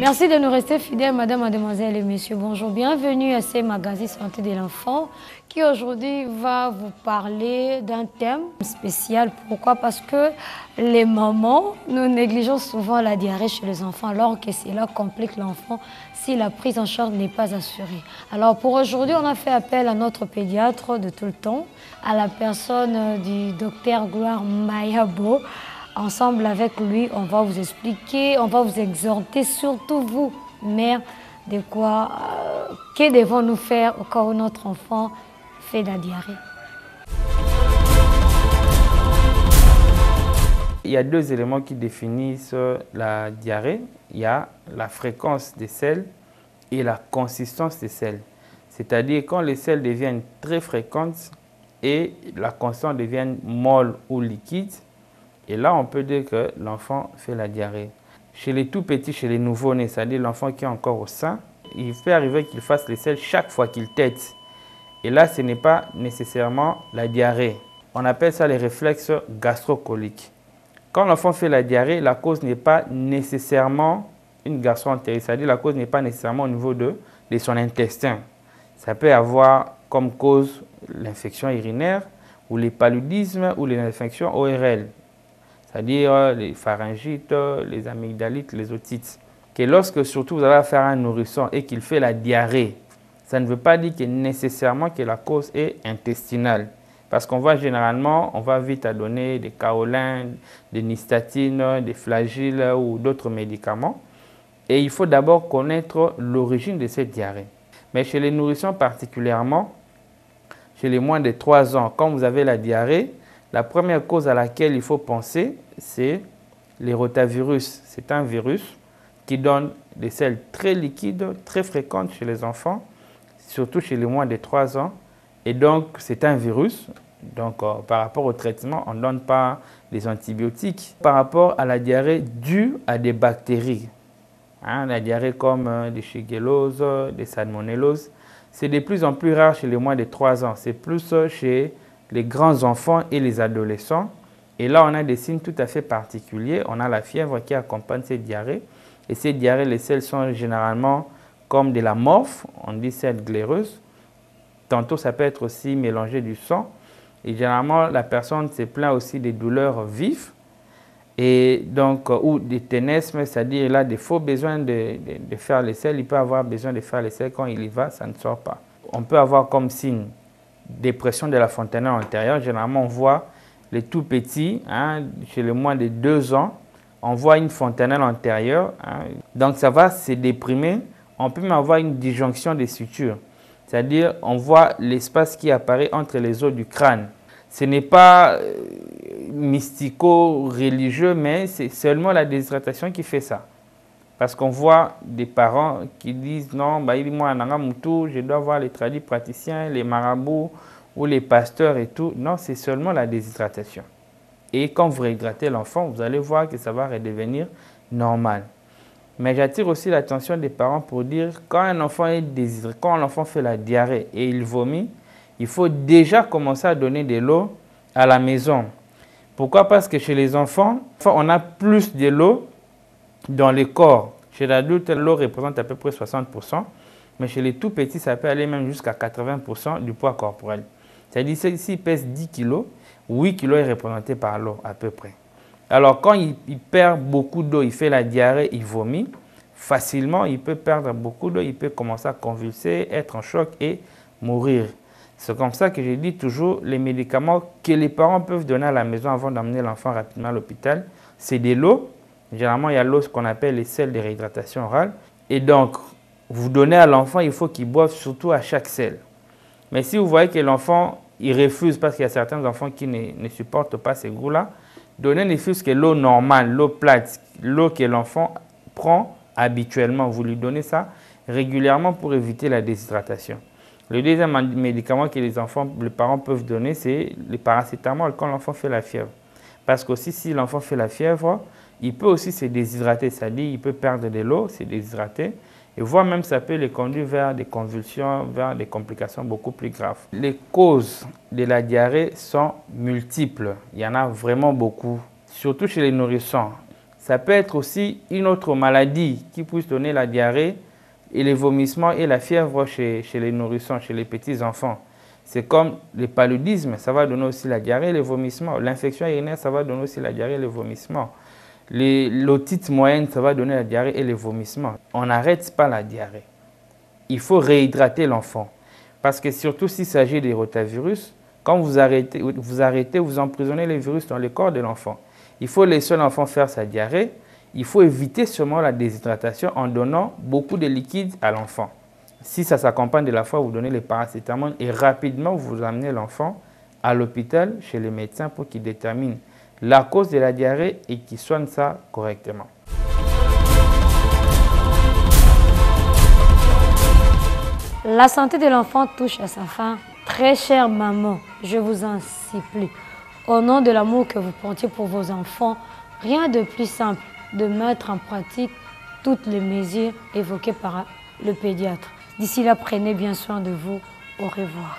Merci de nous rester fidèles, madame, mademoiselles et messieurs. Bonjour, bienvenue à ces magazines Santé de l'enfant qui aujourd'hui va vous parler d'un thème spécial. Pourquoi? Parce que les mamans, nous négligeons souvent la diarrhée chez les enfants alors que cela complique l'enfant si la prise en charge n'est pas assurée. Alors pour aujourd'hui, on a fait appel à notre pédiatre de tout le temps, à la personne du docteur Gloire Mayabo. Ensemble avec lui, on va vous expliquer, on va vous exhorter, surtout vous, mères, de quoi, que devons-nous faire au cas où notre enfant fait de la diarrhée. Il y a deux éléments qui définissent la diarrhée. Il y a la fréquence des selles et la consistance des selles. C'est-à-dire quand les selles deviennent très fréquentes et la consistance devient molle ou liquide. Et là, on peut dire que l'enfant fait la diarrhée. Chez les tout petits, chez les nouveau-nés, c'est-à-dire l'enfant qui est encore au sein, il peut arriver qu'il fasse les selles chaque fois qu'il tète. Et là, ce n'est pas nécessairement la diarrhée. On appelle ça les réflexes gastrocoliques. Quand l'enfant fait la diarrhée, la cause n'est pas nécessairement une gastro-entérite, c'est-à-dire la cause n'est pas nécessairement au niveau de son intestin. Ça peut avoir comme cause l'infection urinaire ou les paludismes ou les infections ORL. C'est-à-dire les pharyngites, les amygdalites, les otites. Que lorsque surtout vous avez affaire à un nourrisson et qu'il fait la diarrhée, ça ne veut pas dire que nécessairement que la cause est intestinale. Parce qu'on voit généralement, on va vite à donner des kaolins, des nystatines, des flagyles ou d'autres médicaments. Et il faut d'abord connaître l'origine de cette diarrhée. Mais chez les nourrissons particulièrement, chez les moins de 3 ans, quand vous avez la diarrhée, la première cause à laquelle il faut penser, c'est les rotavirus. C'est un virus qui donne des selles très liquides, très fréquentes chez les enfants, surtout chez les moins de 3 ans. Et donc, c'est un virus. Donc, par rapport au traitement, on ne donne pas des antibiotiques. Par rapport à la diarrhée due à des bactéries, la diarrhée comme des shigelloses, des salmonelloses, c'est de plus en plus rare chez les moins de 3 ans. C'est plus chez les grands enfants et les adolescents. Et là, on a des signes tout à fait particuliers. On a la fièvre qui accompagne cette diarrhée. Et ces diarrhées, les selles sont généralement comme de la morphe, on dit selles glaireuses. Tantôt, ça peut être aussi mélangé du sang. Et généralement, la personne se plaint aussi des douleurs vives. Et donc, ou des ténesmes, c'est-à-dire là, des faux besoins de faire les selles. Il peut avoir besoin de faire les selles. Quand il y va, ça ne sort pas. On peut avoir comme signe dépression de la fontanelle antérieure. Généralement, on voit les tout petits, chez les moins de 2 ans, on voit une fontanelle antérieure. Donc, ça va se déprimer. On peut même avoir une disjonction des sutures. C'est-à-dire, on voit l'espace qui apparaît entre les os du crâne. Ce n'est pas mystico-religieux, mais c'est seulement la déshydratation qui fait ça. Parce qu'on voit des parents qui disent non, moi, je dois voir les tradis praticiens, les marabouts ou les pasteurs et tout. Non, c'est seulement la déshydratation. Et quand vous réhydratez l'enfant, vous allez voir que ça va redevenir normal. Mais j'attire aussi l'attention des parents pour dire quand un enfant est déshydraté, quand l'enfant fait la diarrhée et il vomit, il faut déjà commencer à donner de l'eau à la maison. Pourquoi? Parce que chez les enfants, on a plus de l'eau dans le corps. Chez l'adulte, l'eau représente à peu près 60%, mais chez les tout petits, ça peut aller même jusqu'à 80% du poids corporel. C'est-à-dire s'il pèse 10 kg, 8 kg est représenté par l'eau à peu près. Alors quand il perd beaucoup d'eau, il fait la diarrhée, il vomit, facilement il peut perdre beaucoup d'eau, il peut commencer à convulser, être en choc et mourir. C'est comme ça que je dis toujours, les médicaments que les parents peuvent donner à la maison avant d'emmener l'enfant rapidement à l'hôpital, c'est de l'eau. Généralement, il y a l'eau, ce qu'on appelle les selles de réhydratation orale. Et donc, vous donnez à l'enfant, il faut qu'il boive surtout à chaque selle. Mais si vous voyez que l'enfant, il refuse, parce qu'il y a certains enfants qui ne supportent pas ces goûts-là, donnez ne fût-ce que l'eau normale, l'eau plate, l'eau que l'enfant prend habituellement. Vous lui donnez ça régulièrement pour éviter la déshydratation. Le deuxième médicament que les parents peuvent donner, c'est le paracétamol quand l'enfant fait la fièvre. Parce qu'aussi, si l'enfant fait la fièvre, il peut aussi se déshydrater, c'est-à-dire il peut perdre de l'eau, se déshydrater, et voire même ça peut les conduire vers des convulsions, vers des complications beaucoup plus graves. Les causes de la diarrhée sont multiples, il y en a vraiment beaucoup, surtout chez les nourrissons. Ça peut être aussi une autre maladie qui puisse donner la diarrhée et les vomissements et la fièvre chez les nourrissons, chez les petits-enfants. C'est comme le paludisme, ça va donner aussi la diarrhée et les vomissements. L'infection urinaire, ça va donner aussi la diarrhée et les vomissements. L'otite moyenne, ça va donner la diarrhée et les vomissements. On n'arrête pas la diarrhée. Il faut réhydrater l'enfant. Parce que surtout s'il s'agit des rotavirus, quand vous arrêtez, vous emprisonnez les virus dans le corps de l'enfant. Il faut laisser l'enfant faire sa diarrhée. Il faut éviter seulement la déshydratation en donnant beaucoup de liquide à l'enfant. Si ça s'accompagne de la fois, vous donnez les paracétamol et rapidement vous amenez l'enfant à l'hôpital chez les médecins pour qu'ils déterminent la cause de la diarrhée et qu'ils soignent ça correctement. La santé de l'enfant touche à sa fin. Très chère maman, je vous en supplie, au nom de l'amour que vous portez pour vos enfants, rien de plus simple de mettre en pratique toutes les mesures évoquées par le pédiatre. D'ici là, prenez bien soin de vous. Au revoir.